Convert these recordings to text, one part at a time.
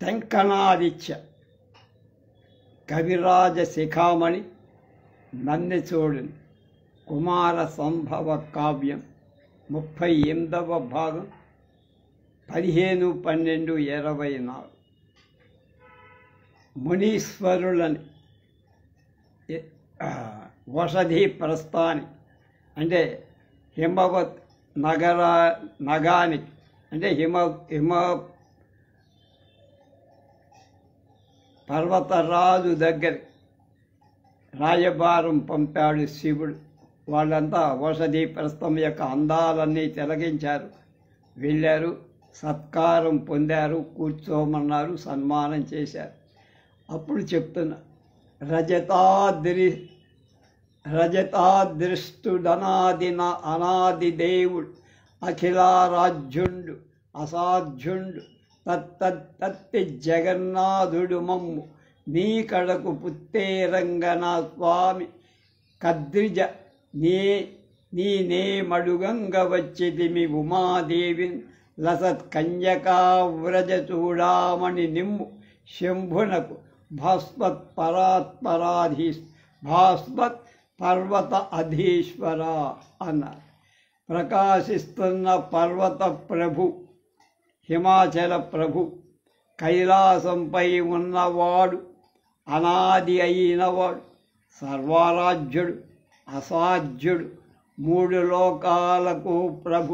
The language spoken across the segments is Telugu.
తెంకణాదిత్య కవిరాజ శిఖామణి నన్నెచోడుని కుమార సంభవ కావ్యం 38వ భాగం 15/12/24 మునీశ్వరులని వసధి ప్రస్థాని అంటే హిమవత్ నగానికి అంటే హిమ పర్వతరాజు దగ్గర రాయబారం పంపాడు శివుడు. వాళ్ళంతా వసధి ప్రస్థం యొక్క అందాలన్నీ తిలకించారు, వెళ్ళారు, సత్కారం పొందారు, కూర్చోమన్నారు, సన్మానం చేశారు. అప్పుడు చెప్తున్నా, అనాది దేవుడు, అఖిలారాజ్యుండు, అసాధ్యుండు, తత్తి జగన్నాథుడు మమ్ము నీ కడకు పుత్తేరంగనా స్వామి కద్రిజ నేమడుగంగ వచ్చితిమి ఉమాదేవిన్ లసత్ కన్యకావ్రజ చూడామణి నిమ్ము శంభునకు భాస్వత్ పర్వత అధీశ్వర అన్నారు. ప్రకాశిస్తున్న పర్వత ప్రభు, హిమాచల ప్రభు, కైలాసంపై ఉన్నవాడు, అనాది అయినవాడు, సర్వరాజ్యుడు, అసాధ్యుడు, 3 లోకాలకు ప్రభు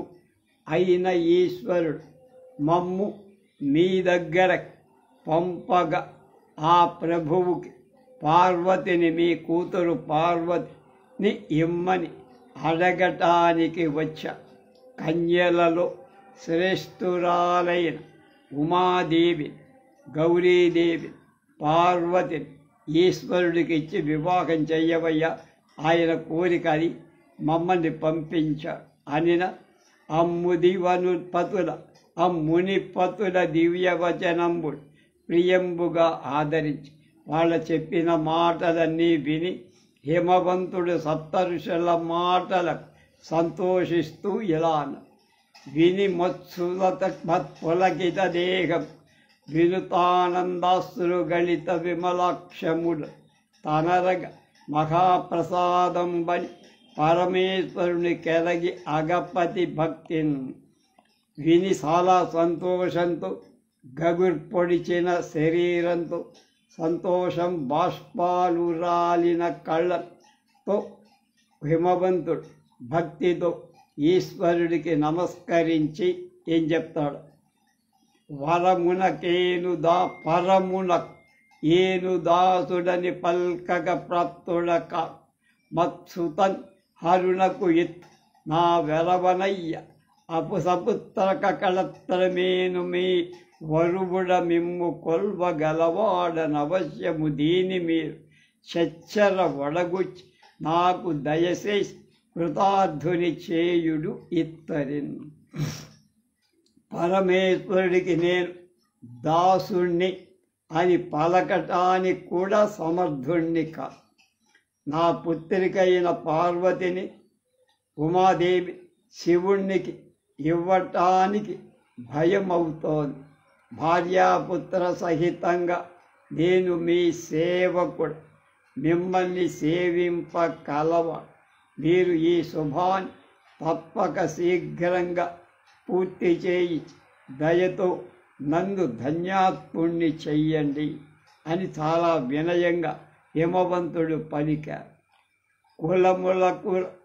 అయిన ఈశ్వరుడు మమ్ము మీ దగ్గర పంపగా ఆ ప్రభువుకి పార్వతిని, మీ కూతురు పార్వతిని ఇమ్మని అడగటానికి వచ్చా. కన్యలలో శ్రేష్ఠురాలైన ఉమాదేవి, గౌరీదేవి, పార్వతిని ఈశ్వరుడికి ఇచ్చి వివాహం చెయ్యవయ్యా, ఆయన కోరిక అది, మమ్మల్ని పంపించాడు అనిన అమ్మునిపతుల దివ్యవచనంబుడు ప్రియంబుగా ఆదరించి వాళ్ళ చెప్పిన మాటలన్నీ విని హిమవంతుడు సప్తఋషుల మాటలకు సంతోషిస్తూ ఇలా అన్నాడు. విని మత్పులకిత దేహం వినుతానందాశ్రు గళిత విమలాక్షములు తనరగ మహాప్రసాదం బని పరమేశ్వరుని కెరగి అగపతి భక్తిని విని చాలా సంతోషంతో గగుర్పొడిచిన శరీరంతో సంతోషం బాష్పాలు రాలిన కళ్ళతో హిమవంతుడు భక్తితో ఈశ్వరుడికి నమస్కరించి ఏం చెప్తాడు? పరమునకు ఏను దాసుడని పల్కగ ప్రాప్తుడక మత్సుతన్ హరునకు ఇత్ నా వెరవనయ్య అపుసపుత్రక కళత్రమేను మీ వరువుడ మిమ్ము కొల్వగలవాడనవశ్యము దీని మీరు చచ్చర వడగుచ్చి నాకు దయచేసి కృతార్థుని చేయుడు ఇత్తరిన్. పరమేశ్వరుడికి నేను దాసుణ్ణి అని పలకటానికి కూడా సమర్థుణ్ణి కాదు. నా పుత్రికైన పార్వతిని, ఉమాదేవి, శివుణ్ణికి ఇవ్వటానికి భయమవుతోంది. భార్యాపుత్ర సహితంగా నేను మీ సేవకుడు, మిమ్మల్ని సేవింప కలవ. మీరు ఈ శుభాన్ని తప్పక శీఘ్రంగా పూర్తి చేయి దయతో నన్ను ధన్యాత్ముణ్ణి చెయ్యండి అని చాలా వినయంగా హిమవంతుడు పలికారు.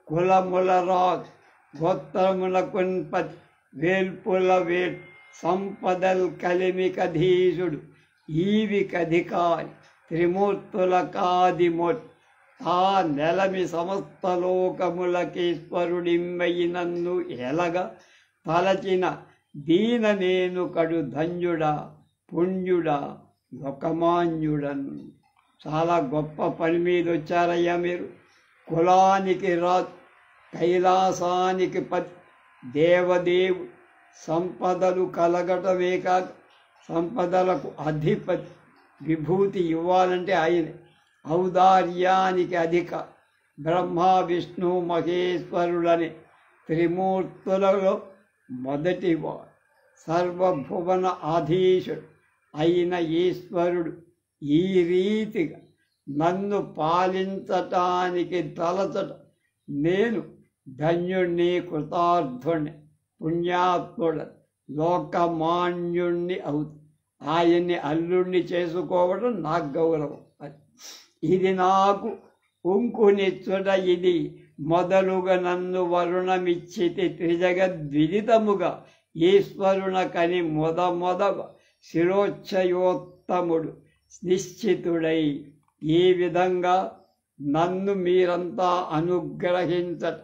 కులముల రాజు గోత్రములకున్పతి వేల్పుల వేల్ సంపదల్ కలిమికధీసుడు ఈవికధికారి త్రిమూర్తుల కాదిమోట్ ఆ నెలమి సమస్త లోకములకీశ్వరుడిమ్మయి నన్ను ఎలగా తలచిన దీన నేను కడు ధన్యుడా, పుణ్యుడా, లోకమాన్యుడన్. చాలా గొప్ప పని మీద వచ్చారయ్యా మీరు. కులానికి రాజు, కైలాసానికి పతి, దేవదేవుడు, సంపదలు కలగటమే కాక సంపదలకు అధిపతి, విభూతి ఇవ్వాలంటే ఆయన, ఔదార్యానికి అధిక బ్రహ్మ విష్ణు మహేశ్వరులని త్రిమూర్తులలో మొదటివాడు, సర్వభువన ఆధీశుడు, అయిన ఈశ్వరుడు ఈ రీతిగా నన్ను పాలించటానికి తలచట నేను ధన్యుణ్ణి, కృతార్థుణ్ణి, పుణ్యాత్ముడ, లోకమాన్యుణ్ణి అవుతుంది. ఆయన్ని అల్లుణ్ణి చేసుకోవడం నాకు గౌరవం. ఇది నాకు ఉంకునిచ్చుట, ఇది మొదలుగా నన్ను వరుణమిచ్చితి త్రిజగద్విదితముగా ఈశ్వరునకని మొదమొదగ శిరోచ్చయోత్తముడు నిశ్చితుడై. ఈ విధంగా నన్ను మీరంతా అనుగ్రహించట,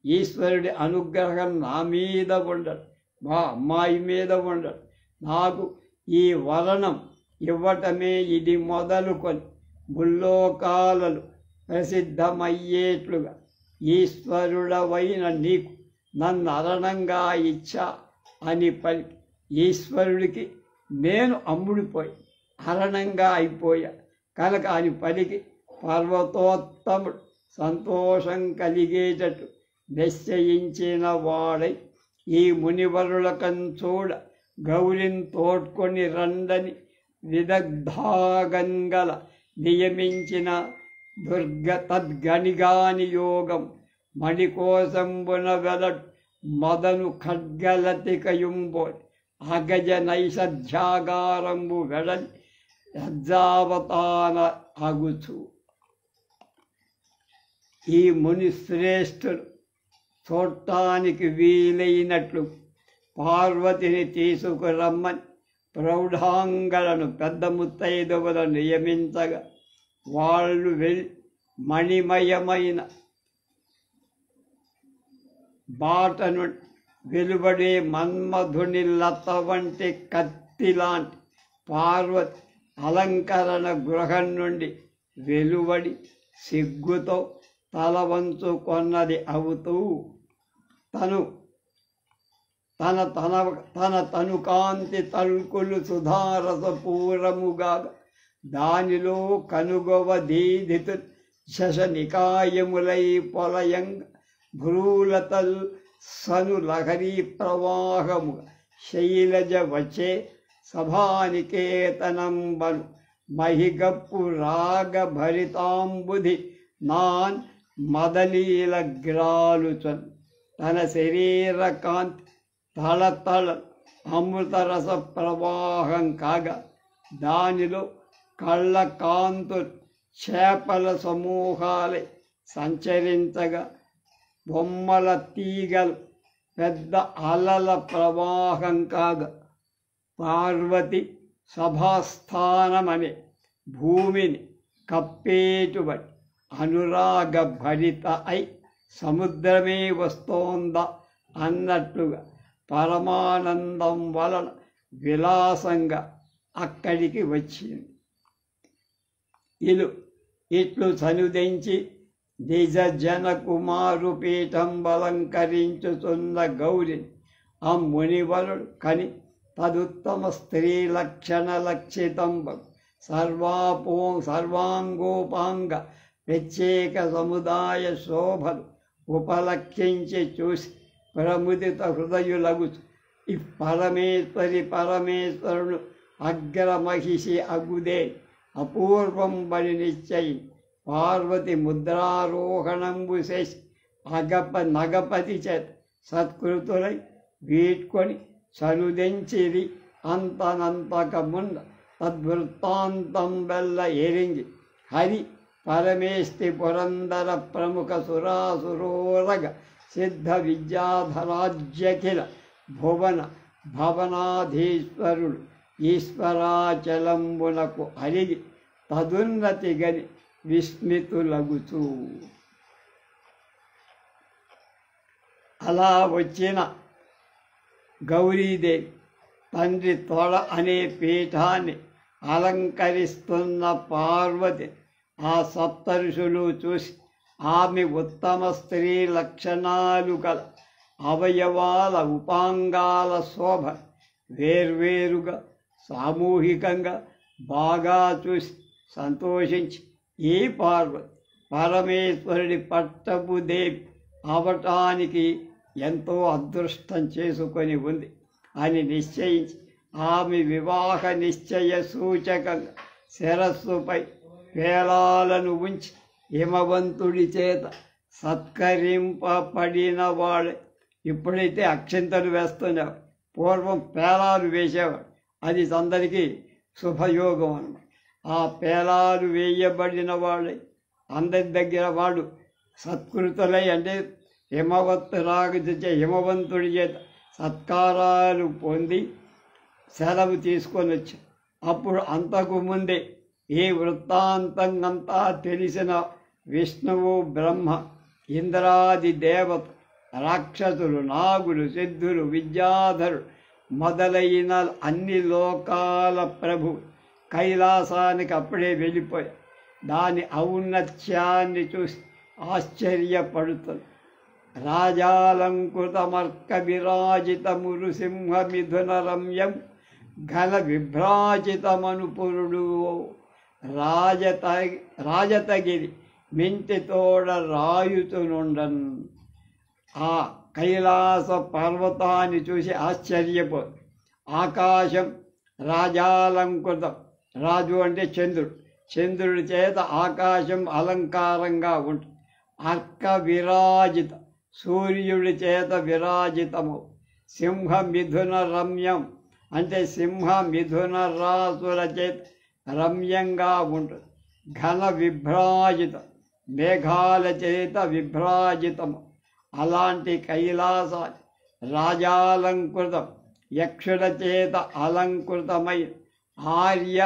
ఈశ్వరుడి అనుగ్రహం నా మీద ఉండడు, మా అమ్మాయి మీద ఉండడు. నాకు ఈ వరణం ఇవ్వటమే ఇది మొదలుకొని ముల్లోకాలలో ప్రసిద్ధమయ్యేట్లుగా ఈశ్వరుడవైన నీకు నన్ను అరణంగా ఇచ్చా అని పలికి, ఈశ్వరుడికి నేను అమ్ముడిపోయి హరణంగా అయిపోయా కనుక అని పలికి పర్వతోత్తముడు సంతోషం కలిగేటట్టు నిశ్చయించిన వాడై ఈ మునివరులకం చూడ గౌరిని తోడ్కొని రండని విదగ్ధాగంగల నియమించిన తద్గణిగాని యోగం మణికోశంబున వెలడు మదను ఖడ్గలతికయుంబోని అగజ నైషధ్యాగారంబు వెడలి యజ్జావతాన అగుచు. ఈ ముని శ్రేష్ఠుడు చూడటానికి వీలైనట్లు పార్వతిని తీసుకురమ్మని ప్రౌఢాంగలను పెద్ద ముత్తైదువులను నియమించగా వాళ్ళు వెళ్ళి మణిమయమైన బాటను వెలువడే మన్మధుని లత వంటి కత్తి లాంటి పార్వతి అలంకరణ గృహం నుండి వెలువడి సిగ్గుతో తల వంచుకొన్నది అవుతూ తన కాంతి తల్కులు సుధారసపూరముగా దానిలో కనుగొవ దీధితు శశనికాయములై పొలయంగ భ్రూలతల్ సను లహరీ ప్రవాహము శైలజ వచ్చే సభానికేతనంబను మహిగప్పు రాగ భరితాంబుధి నాన్ మదలీల గ్రాలుచన్ తన శరీర కాంతి తళతళ అమృతరస ప్రవాహం కాగా దానిలో కళ్ళ కాంతులు చేపల సమూహాలై సంచరించగా బొమ్మల తీగలు పెద్ద అలల ప్రవాహం కాగా పార్వతి సభాస్థానమనే భూమిని కప్పేటువంటి అనురాగ భరిత అయి సముద్రమే వస్తోందా అన్నట్లుగా పరమానందం వలన విలాసంగా అక్కడికి వచ్చింది. ఇట్లు సనుదించి నిజ జన కుమారు పీఠం బలంకరించుతున్న గౌరిని ఆ మునివరుడు కని తదుత్తమ స్త్రీ లక్షణ లక్షితంబ సర్వాంగోపాంగ ప్రత్యేక సముదాయ శోభలు ఉపలక్షించి చూసి ప్రముదిత హృదయులగుచు ఈ పరమేశ్వరుడు అగ్రమహిషి అగుదే అపూర్వం బలి నిశ్చయి పార్వతి ముద్రారోహణంబు చేసి నగపతి చేత సత్కృతులై వీడ్కొని సనుదెంచిరి అంతనంతకముంద తద్వృత్తాంతం వెల్ల ఎరింగి హరి పరమేష్టి పురందర ప్రముఖ సురాసురోరగ సిద్ధ విద్యాధరాజ్యఖిల భువన భవనాధీశ్వరుడు ఈశ్వరాచలంబునకు అరిగి తదున్నతి గని విస్మితులగుచూ. అలా వచ్చిన గౌరీదేవి తండ్రి తొడ అనే పీఠాన్ని అలంకరిస్తున్న పార్వతి ఆ సప్తఋషులు చూసి ఆమె ఉత్తమ స్త్రీ లక్షణాలు గల అవయవాల ఉపాంగాల శోభ వేర్వేరుగా సామూహికంగా బాగా చూసి సంతోషించి ఈ పార్వతి పరమేశ్వరుడి పట్టపు దేవి అవటానికి ఎంతో అదృష్టం చేసుకొని ఉంది అని నిశ్చయించి ఆమె వివాహ నిశ్చయ సూచకంగా శిరస్సుపై పేలాలను ఉంచి హిమవంతుడి చేత సత్కరింపబడిన వాళ్ళే. ఇప్పుడైతే అక్షింతలు వేస్తున్నారు, పూర్వం పేలాలు వేసేవాడు. అది అందరికీ శుభయోగం అన్నమాట. ఆ పేలాలు వేయబడిన వాళ్ళే అందరి దగ్గర వాళ్ళు సత్కృతులై, అంటే హిమవంతుడి చేత సత్కారాలు పొంది సెలవు తీసుకొని వచ్చారు. అప్పుడు అంతకు ముందే ఈ వృత్తాంతం అంతా తెలిసిన విష్ణువు, బ్రహ్మ, ఇంద్రాది దేవత, రాక్షసులు, నాగులు, సిద్ధులు, విద్యాధరుడు మొదలైన అన్ని లోకాల ప్రభు కైలాసానికి అప్పుడే వెళ్ళిపోయారు. దాని ఔన్నత్యాన్ని చూసి ఆశ్చర్యపడుతుంది. రాజాలంకృతమర్క విరాజితమురు సింహ మిథున రమ్యం ఘన విభ్రాజితమనుపురుడు రాజతగిరి మింటితోడ రాయుతునుండన్. ఆ కైలాస పర్వతాన్ని చూసి ఆశ్చర్యపోదు. ఆకాశం రాజాలంకృతం, రాజు అంటే చంద్రుడు, చంద్రుడి చేత ఆకాశం అలంకారంగా ఉంటుంది. అర్క విరాజిత, సూర్యుడి చేత విరాజితము. సింహ మిథున రమ్యం అంటే సింహ మిథున రాసుల చేత రమ్యంగా ఉంటుంది. ఘన విభ్రాజితం, మేఘాల చేత విభ్రాజితము. అలాంటి కైలాసాన్ని రాజాలంకృతం, యక్షుల చేత అలంకృతమైన ఆర్య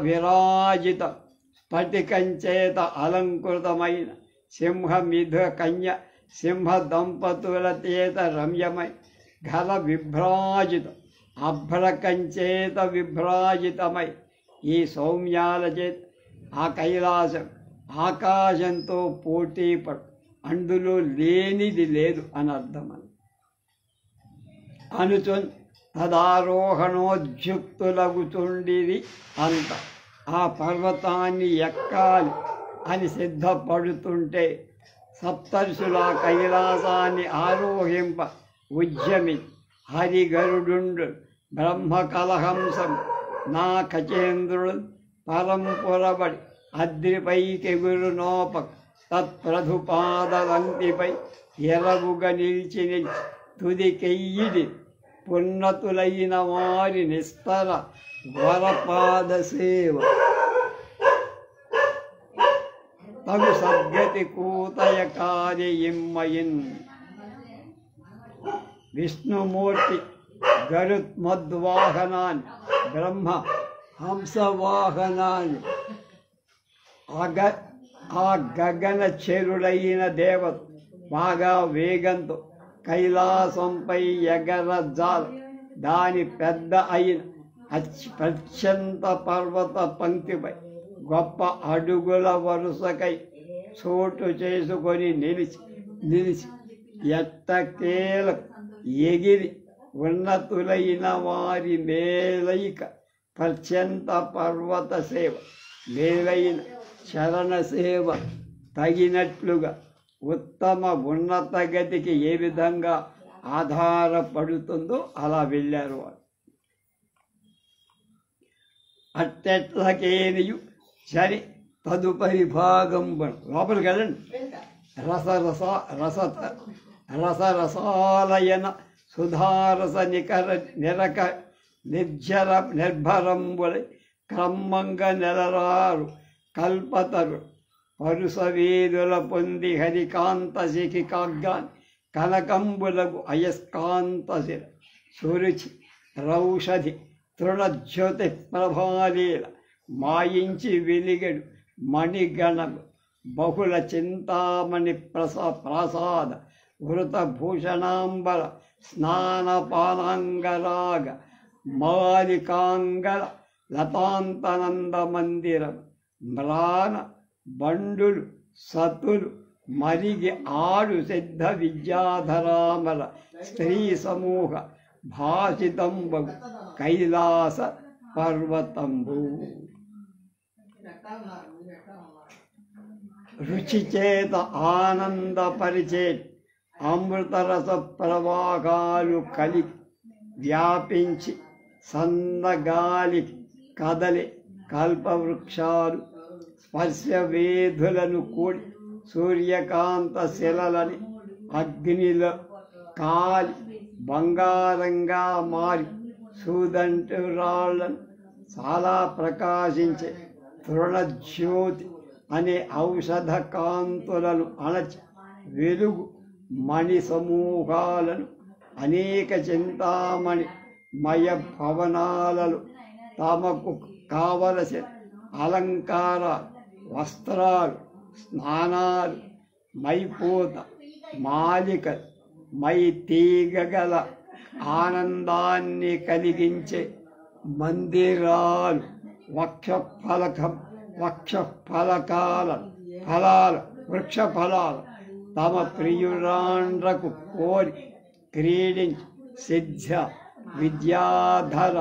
విరాజితం, స్ఫటికం చేత అలంకృతమైన సింహ మిథు కన్య సింహ దంపతుల చేత రమ్యమై ఘన విభ్రాజితం, అభ్రకం చేత విభ్రాజితమై ఈ సౌమ్యాల చేత ఆ కైలాసం ఆకాశంతో పోటీ పడు, అందులో లేనిది లేదు అని అర్థం. అనుచున్ తదారోహణోద్యుక్తులగుచుండిరి అంత. ఆ పర్వతాన్ని ఎక్కాలి అని సిద్ధపడుతుంటే సప్తర్షుల కైలాసాన్ని ఆరోహింప ఉద్యమి హరిగరుడు బ్రహ్మకలహంసం నా ఖచేంద్రుడు పరంపురబడి అద్రిపైకెగురు నోప తత్ప్రధుపాదలంతిపై ఎరవుగా నిలిచి తుదికెయ్యిది పున్నతులైన వారి నిస్తర వరపాద సేవ తగు సద్గతి కూతయ కార్యయిమ్మయిన్. విష్ణుమూర్తి గరుత్మద్వాహనాన్ని, బ్రహ్మ హంసవాహనాన్ని, ఆ గగన చెరుడైన దేవత బాగా వేగంతో కైలాసంపై ఎగరజాల. దాని పెద్ద అయిన ప్రత్యంత పర్వత పంక్తిపై గొప్ప అడుగుల వరుసకై చోటు చేసుకొని నిలిచి ఎట్టకేల ఎగిరి ఉన్నతులైన వారి మేలైక ప్రత్యంత పర్వత సేవ, మేలైన చరణ సేవ తగినట్లుగా ఉత్తమ ఉన్నత గతికి ఏ విధంగా ఆధారపడుతుందో అలా వెళ్ళారు వారు. అట్టెట్లకేనియు సరే తదుపరి భాగం లోపలికి వెళ్ళండి. రసరసాలయన సుధారస నిరక నిర్భరంబులై క్రమంగా నెలరారు కల్పతరు పరుసవేదుల పొంది హరికాంత శిఖికాగ్గాన్ కనకంబులకు అయస్కాంతశిర సురుచి రౌషధి తృణజ్యోతి ప్రభాలీల మాయించి వెలిగడు మణిగణము బహుళ చింతామణి ప్రాసాద వృతభూషణాంబర స్నానపానాంగరాగ మాలికాంగల లతాంతనంద మందిరం మ్రాన బండులు సతులు మరిగి ఆడు సిద్ధ విద్యాధరామల స్త్రీ సమూహ భాషితంబు కైలాస పర్వతంబు. రుచిచేత ఆనందపరిచే అమృతరస ప్రవాహాలు కలిగి వ్యాపించి సన్నగాలికి కదలి కల్పవృక్షాలు స్పర్శ వేధులను కూడి సూర్యకాంత శిలలని అగ్నిలో కాలి బంగారంగా మారి సూదంటు రాళ్లను చాలా ప్రకాశించే తృణజ్యోతి అనే ఔషధ కాంతులను అణచి వెలుగు మణి సమూహాలను అనేక చింతామణి మయ భవనాలలో తమకు కావలసిన అలంకార వస్త్రాలు స్నానాలు మైపూత మాలిక మై తీగగల ఆనందాన్ని కలిగించే మందిరాలు వృక్ష ఫలాలు తమ ప్రియురాండ్రకు కోరి క్రీడించి సిద్ధ విద్యాధర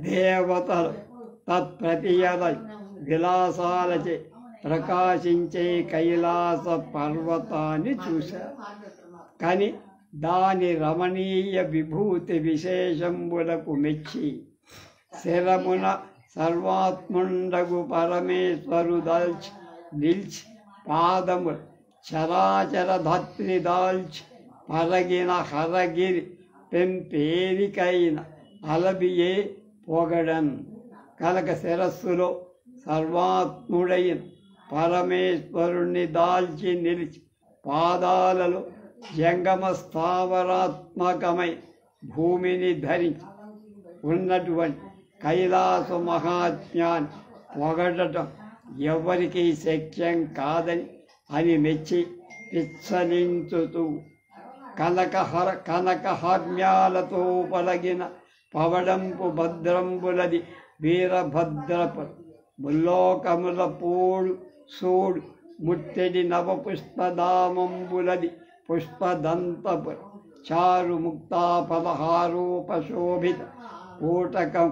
దేవతలు తత్ప్రతియద విలాసాలచే ప్రకాశించే కైలాస పర్వతాన్ని చూశారు. కానీ దాని రమణీయ విభూతి విశేషంబులకు మెచ్చి శరమున సర్వాత్ముండగు పరమేశ్వరు దాల్చి నిల్చి పాదము చరాచర ధత్రి దాల్చి పరగిన హరగిరి పెంపేరికైన అలబియే పొగడన్. కనుక శిరస్సులో సర్వాత్ముడైన పరమేశ్వరుణ్ణి దాల్చి నిలిచి పాదాలలో జంగమ స్థావరాత్మకమై భూమిని ధరించి ఉన్నటువంటి కైలాస మహాత్మ్యాన్ని పొగడటం ఎవరికి శక్యం కాదని అని మెచ్చి పిచ్చలించుతూ కనకహార్మ్యాలతో పలగిన పవడంపు భద్రంబులది వీరభద్రపు ముల్లోకముల పోడు సోడు ముట్టెడి నవపుష్పదామంబులది పుష్పదంతపు చారు ముక్తా పదహారోపశోభిత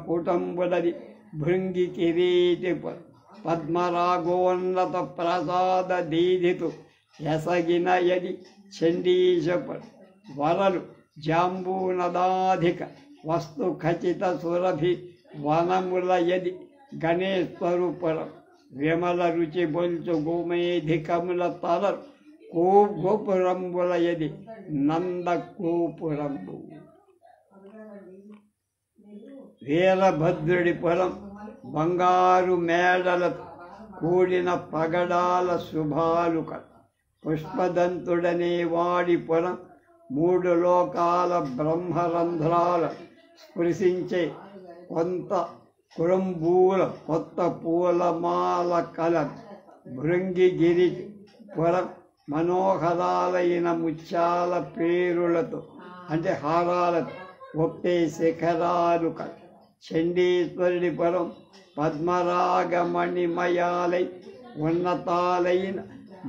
కూటంబులది భృంగి కిరీటిపు పద్మరాగోన్నత ప్రసాద దీధితు ఎసగిన యది చండీశపు వరలు జాంబూనదాధిక వస్తు ఖచిత సురభి వనముల యది గణేశ్వరుపురం విమల రుచి బొల్చు గోమేధికముల తలరు గోపురంబుల యది నంద గోపురంబు. వీరభద్రుడి పురం బంగారు మేడలతో కూడిన పగడాల శుభాలు పుష్పదంతుడనే వాడి పురం మూడు లోకాల బ్రహ్మరంధ్రాల స్పృశించే కొంత కురంబూల కొత్త పూలమాల కల భృంగిగిరి పురం మనోహరాలైన ముత్యాల పేరులతో అంటే హారాలతో ఒప్పే శిఖరాలు చండీశ్వరుడి పురం పద్మరాగమణిమయాలై ఉన్నతాలైన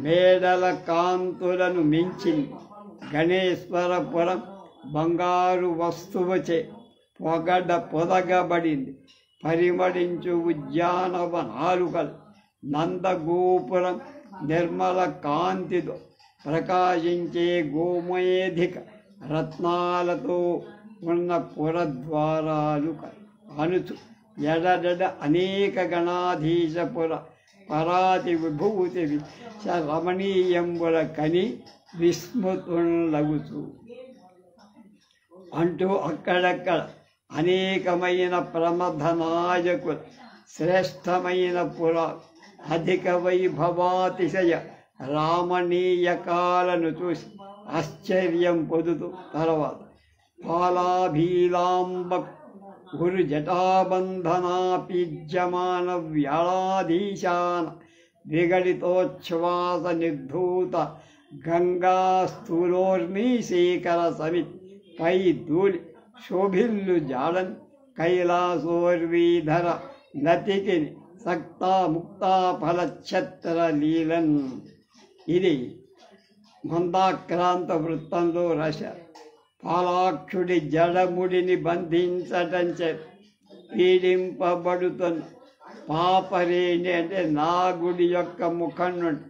మేడల కాంతులను మించింది. గణేశ్వరపురం బంగారు వస్తువుచే పొదగబడింది. పరిమళించు ఉద్యానవనాలు కల నందగోపురం నిర్మల కాంతితో ప్రకాశించే గోమేధిక రత్నాలతో ఉన్న పురద్వారాలు అనుచు ఎడడెడ అనేక గణాధీశపుర పరాతి విభూతి రమణీయంబుల కని విస్మృతులగుచు అంటూ అక్కడక్కడ అనేకమైన ప్రమథ నాయకుల శ్రేష్టమైన పుర అధిక వైభవాతిశయ రామణీయకాలను చూసి ఆశ్చర్యం పొందుతూ తర్వాత పాలాభీలాంబ గురు జటాబంధనాపీజ్యమాన వ్యాళాధీశాన విగళితోచ్ఛ్వాస నిర్ధూత గంగా స్థూలోర్మీశేఖర సమిత్ పై ధూళి శోభిల్లు జాడన్ కైలాసోర్వీధర నతికిని సక్తా ముక్తా ఫలఛత్ర లీలన్. ఇది మందాక్రాంత వృత్తంలో రాశారు. పాలాక్షుడి జడముడిని బంధించటంచే పీడింపబడుతున్న పాపరేణి అంటే నాగుడి యొక్క ముఖం నుండి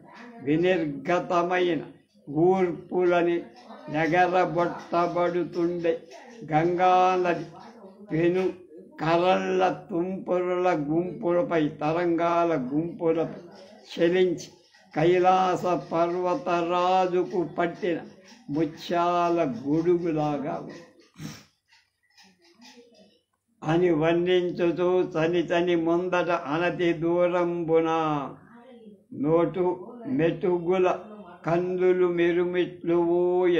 వినిర్గతమైన ఊర్పులని ఎగరబొట్టబడుతుండే గంగా నది కరళ్ళ తుంపురుల గుంపులపై తరంగాల గుంపులపై చలించి కైలాస పర్వతరాజుకు పట్టిన ముత్యాల గొడుగులాగా అని వర్ణించుతూ చని ముందట అనతి దూరంబున నోటు మెటుగుల కందులు మెరుమిట్లు ఊయ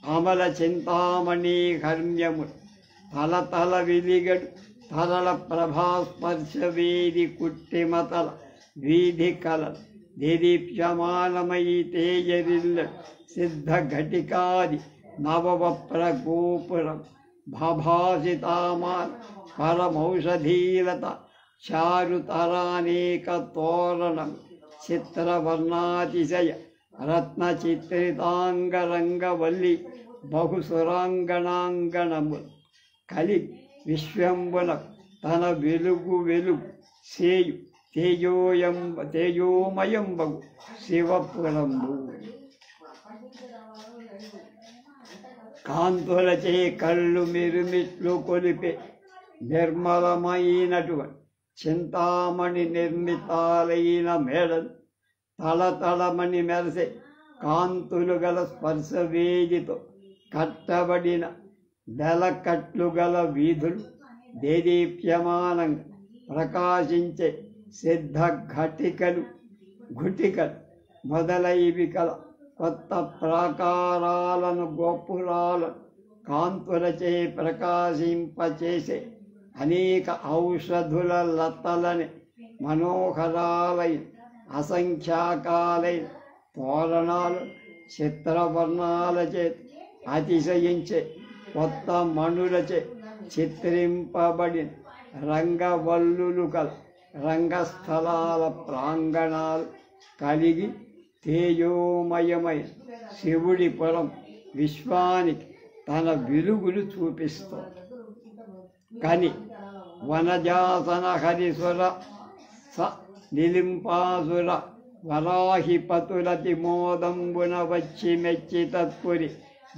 అమల చింతామణి హర్మ్యము తల విలిగడు తరల ప్రభాస్పర్శ వీధి కుట్టిమతల వీధి కలల దేదీప్యమానమయి తేజరిల్ల సిద్ధ ఘటికాది నవవప్ర గోపురం భాభాసితామాన్ పరమౌషధీలత చారుతరానేక తోరణం చిత్రవర్ణాతిశయ రత్నచిత్రితాంగరంగవల్లి బహుసురాంగణాంగణము కలి విశ్వంబున తన వెలుగు సేయు తేజోమయంబగు శివపురంబు కాంతులచే కళ్ళు మిరుమిట్లు కొలిపే నిర్మలమైనటువంటి చింతామణి నిర్మితాలైన మేడలు తళతళమణి మెరసే కాంతులు గల స్పర్శవేదితో కట్టబడిన దళకట్లు గల వీధులు దేదీప్యమానంగా ప్రకాశించే సిద్ధ ఘటికలు మొదలైవి కల కొత్త ప్రాకారాలను గోపురాలను కాంతులచే ప్రకాశింపచేసే అనేక ఔషధుల లతలని మనోహరాలైన అసంఖ్యాకాలైన తోరణాలు చిత్రవర్ణాలచే అతిశయించే కొత్త మణులచే చిత్రింపబడిన రంగవల్లులు కల రంగస్థలాల ప్రాంగణాలు కలిగి తేజోమయమైన శివుడి పురం విశ్వానికి తన వెలుగులు చూపిస్తుంది. కని వనజాసన హరిసుర స నిలింపాసుర వరాహిపతులతి మోదంబున వచ్చి మెచ్చి తత్పురి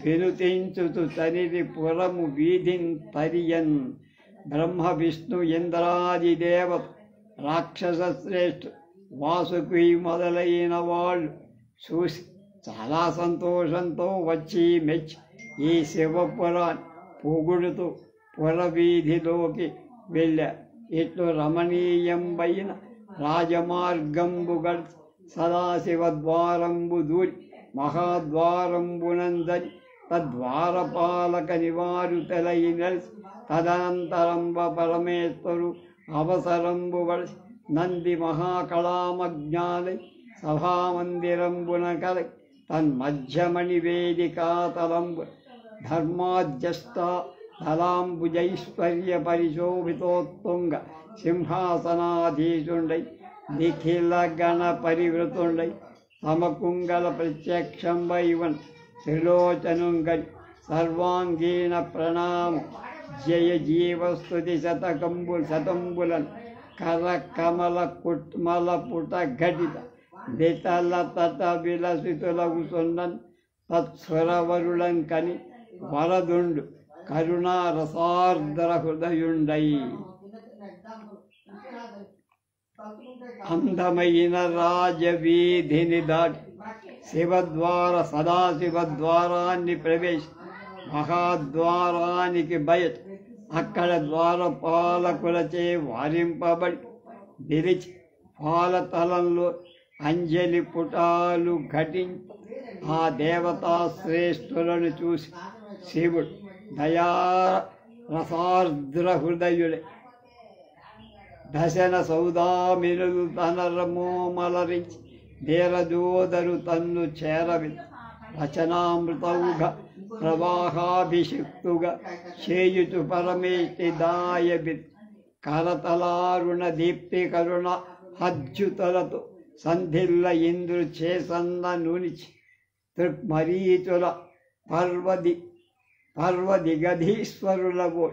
వినుతించుతు తనిరి పురము వీధిన్ తరియన్ బ్రహ్మ విష్ణు ఇంద్రాది దేవత రాక్షస శ్రేష్ఠ వాసుకి మొదలైన వాళ్ళు చూసి చాలా సంతోషంతో వచ్చి మెచ్చి ఈ శివపురాన్ని పొగుడుతూ పురవీధిలోకి వెళ్ళారు. ఇట్లు రమణీయంబైన రాజమార్గంబు గడిచి సదాశివద్వారంబు దూరి మహాద్వారంబునందని తద్వారపాలక నివారుతలై నలిసి తదనంతరంబ పరమేశ్వరు అవసరంబు వలసి నంది మహాకళామజ్ఞానై సభామందిరంబున కలై తన్మధ్యమణి వేదికాతలంబు ధర్మాధ్యష్ట తలాంబుజైశ్వర్య పరిశోభితోత్తుంగ సింహాసనాధీశుండై నిఖిల గణ పరివృతుండై సమకుంగల ప్రత్యక్షంబైవన్ త్రిలోచనుంగని సర్వాంగీణ ప్రణామం జయ జీవస్తుతి శతంబులన్ కర కమల కుట్మల పుట ఘటిత దితల తట విలసితులగుసున్నన్ తత్స్వరవరులం కని వరదుండు కరుణారసార్ద్ర హృదయుండై అందమైన రాజవీధిని దాటి శివద్వార సదాశివద్వారాన్ని ప్రవేశి మహాద్వారానికి బయట అక్కడ ద్వారపాలకులచే వారింపబడి నిలిచి పాలతలంలో అంజలి పుటాలు ఘటించి ఆ దేవతా శ్రేష్ఠులను చూసి శివుడు దయారసార్ద్ర హృదయుడే దశన సౌదామినులు తనరమోమలరించి ధీరజోదరు తన్ను చేరవి రచనామృతౌఘ ప్రవాహాభిషిక్తుగా చేయుచు పరమేష్టి దాయబి కరతలారుణ దీప్తి కరుణ హజ్జుతలతో సంధిల్ల ఇంద్రు చేసన్న నునిచి తృక్మరీచుల పర్వదిగధీశ్వరులవో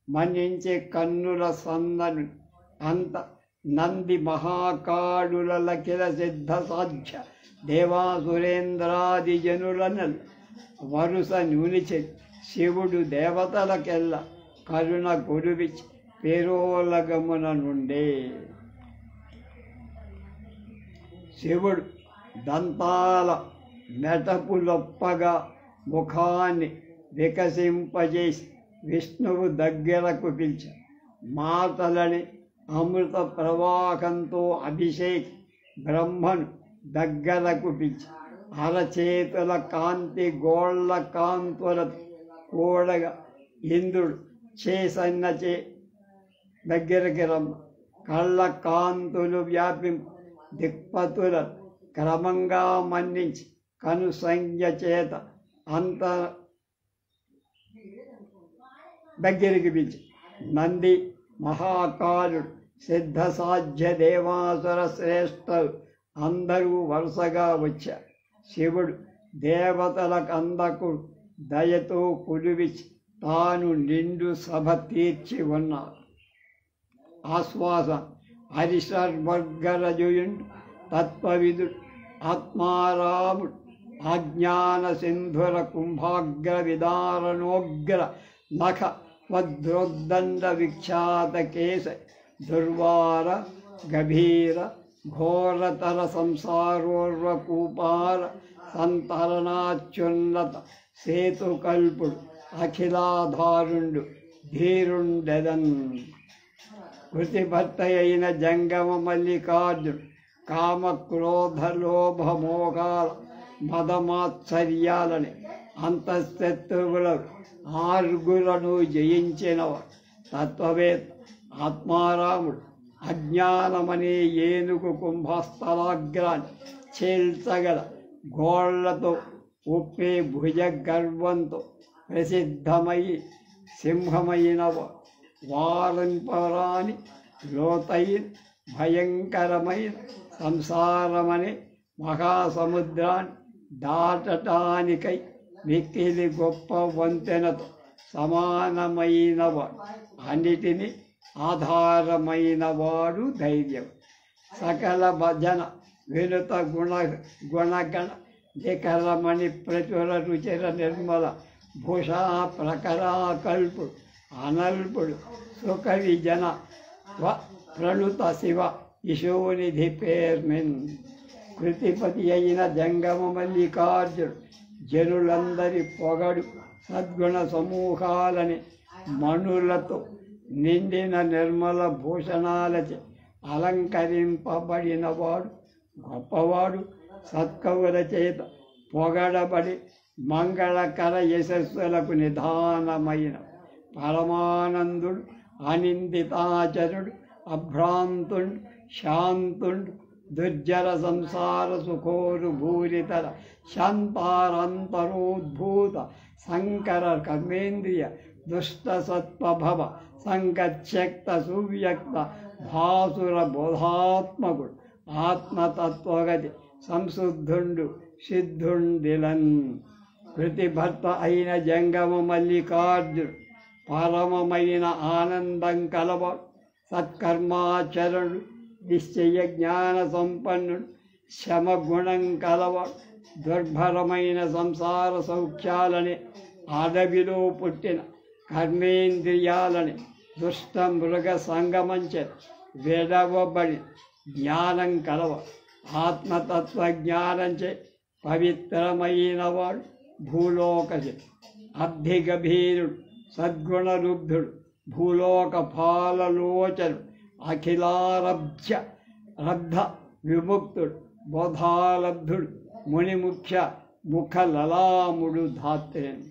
మన్నించే కన్నుల సన్నను అంత నంది మహాకాళులకిల సిద్ధ సాధ్య దేవాసురేంద్రాది జనులనల్ వరుస నునిచె శివుడు దేవతలకెల్ల కరుణ కురువిచి పేరోలగమున నుండే. శివుడు దంతాల మెటపులొప్పగా ముఖాన్ని వికసింపజేసి విష్ణువు దగ్గరకు పిలిచి మాటలని అమృత ప్రవాహంతో అభిషేకి బ్రహ్మను దగ్గరకు పిలిచి అరచేతుల కాంతి గోళ్ల కాంతుల కూడగా ఇంద్రుడు చేసన్నచే దగ్గరికి రమ్మ కళ్ళ కాంతులు వ్యాపింపు దిక్పతుల క్రమంగా మన్నించి కనుసంజ్ఞ చేత అంత దగ్గరికి పిలిచి నంది మహాకాలుడు సిద్ధ సాధ్య దేవాసుర శ్రేష్ఠులు అందరూ వరుసగా వచ్చారు. శివుడు దేవతలకు అందకు దయతో కులివిచి తాను నిండు సభ తీర్చి ఉన్నారు. ఆశ్వాస హరిషర్వర్గరజుయుండు తత్వవిదుడు ఆత్మారాముడు అజ్ఞాన సింధుర కుంభాగ్ర విదారణోగ్ర నఖ వద్రోద్దండ విఖ్యాత కేశ దుర్వార గభీర ఘోరతర సంసారోర్వకూపార సంతరణాత్యున్నత సేతుకల్పుడు అఖిలాధారుండు ధీరుండెదన్. కృతిభర్త అయిన జంగమ మల్లికార్జుడు కామ క్రోధ లోభ మోహాల మదమాత్సర్యాలని అంతఃశత్రువుల ఆరుగులను జయించినవాడు తత్వవేత్త ఆత్మారాముడు అజ్ఞానమనే ఏనుగు కుంభస్థలాగ్రాన్ని చీల్చగల గోళ్లతో ఉప్పే భుజ గర్వంతో ప్రసిద్ధమై సింహమైనవాడు వారింపరాని లోతైన భయంకరమైన సంసారమనే మహాసముద్రాన్ని దాటటానికై మిక్కిలి గొప్ప వంతెనతో సమానమైనవాడు అన్నిటినీ ఆధారమైనవాడు ధైర్యం. సకల భజన వినుత గుణగణ నికరమణి ప్రచుర రుచిర నిర్మల భూషా ప్రకరా కల్పుడు అనల్పుడు సుఖ విజన ప్రణుత శివ యశోనిధి పేర్మిన్. కృతిపతి అయిన జంగమ మల్లికార్జుడు జనులందరి పొగడు సద్గుణ సమూహాలని మణులతో నిండిన నిర్మల భూషణాలచే అలంకరింపబడినవాడు గొప్పవాడు సత్కవుల చేత పొగడబడి మంగళకర యశస్సులకు నిధానమైన పరమానందుడు అనిందితాచరుడు అభ్రాంతుండు శాంతుండు దుర్జర సంసార సుఖోరు భూరితర శాంతారంతరోద్భూత శంకర కర్మేంద్రియ దుష్ట సత్వభవ సంకత్యక్త సువ్యక్త భాసుర బోధాత్మకుడు ఆత్మతత్వగతి సంశుద్ధుండు సిద్ధుండిలన్. కృతిభర్త అయిన జంగమ మల్లికార్జుడు పరమమైన ఆనందం కలవాడు సత్కర్మాచరుడు నిశ్చయ జ్ఞాన సంపన్నుడు శమగుణం కలవాడు దుర్భరమైన సంసార సౌఖ్యాలని అడవిలో పుట్టిన కర్మేంద్రియాలని దుష్ట మృగ సంగమంచే విడవబడి జ్ఞానం కలవాడు ఆత్మతత్వ జ్ఞానంచే పవిత్రమైనవాడు భూలోకజ అబ్ధిగభీరుడు సద్గుణరుద్ధుడు భూలోక పాలలోచనుడు అఖిలారభ్య రబ్ధ విముక్తుడు బోధాలబ్ధుడు మునిముఖ్య ముఖలలాముడు ధాత్రేను.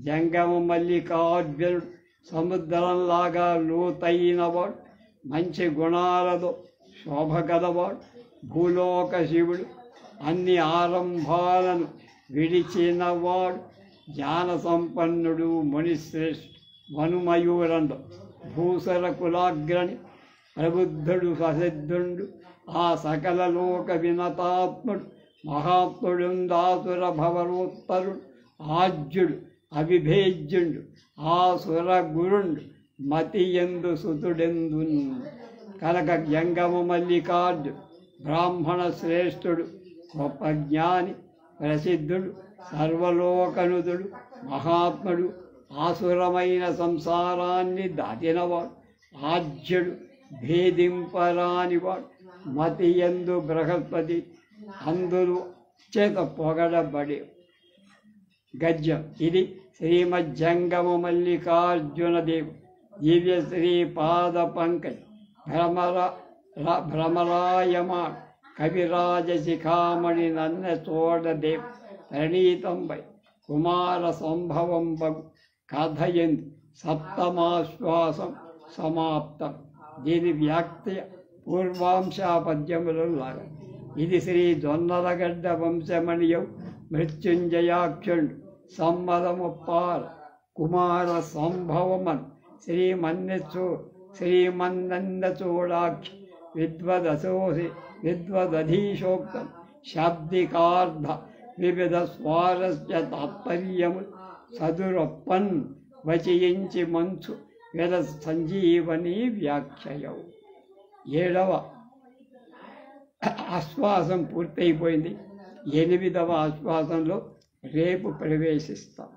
జంగమ మల్లికార్జునుడు సముద్రంలాగా లోతైనవాడు మంచి గుణాలతో శోభ కలవాడు భూలోక శివుడు అన్ని ఆరంభాలను విడిచినవాడు జ్ఞాన సంపన్నుడు మునిశ్రేష్ఠుడు మనుమయూరండు భూసర కులాగ్రణి ప్రబుద్ధుడు ససిద్ధుండు ఆ సకల లోక వినతాత్ముడు మహాత్ముడు దాసుర భవరోత్తరుడు ఆజ్యుడు అవిభేజ్యుండు ఆ సుర గురుండు మతియందు సుతుడెందు కలక జంగమ మల్లికార్జుడు బ్రాహ్మణ శ్రేష్ఠుడు గొప్ప జ్ఞాని ప్రసిద్ధుడు సర్వలోకనుదుడు మహాత్ముడు ఆసురమైన సంసారాన్ని దాటినవాడు ఆజ్యుడు భేదింపరానివాడు మతియందు బృహస్పతి అందులు చేత పొగడబడి. గద్యం. ఇది శ్రీమజ్జంగమ మల్లికార్జునదేవు దివ్య శ్రీపాద పంకజ భ్రమరాయమాన్ కవిరాజశిఖామణి నన్న చోడదేవ్ ప్రణీతంబై కుమార సంభవం బగు కథయందు సప్తమాశ్వాసం సమాప్తం. దీని వ్యాఖ్య పూర్వాంశా పద్యములు లాగా. ఇది శ్రీ జొన్నలగడ్డ వంశమణియం మృత్యుంజయాక్షుండు సమ్మదముప్పాల కుమార సంభవమన్ శ్రీమన్నన్న చూడాక్షి విద్వదధీశోక్తం శాబ్దికార్థ వివిధ స్వారస్య తాత్పర్యము చదురొప్పన్ వచయించి మంచు వేద సంజీవని వ్యాఖ్యయవు. 7వ ఆశ్వాసం పూర్తయిపోయింది. 8వ ఆశ్వాసంలో రేపు ప్రవేశిస్తాం.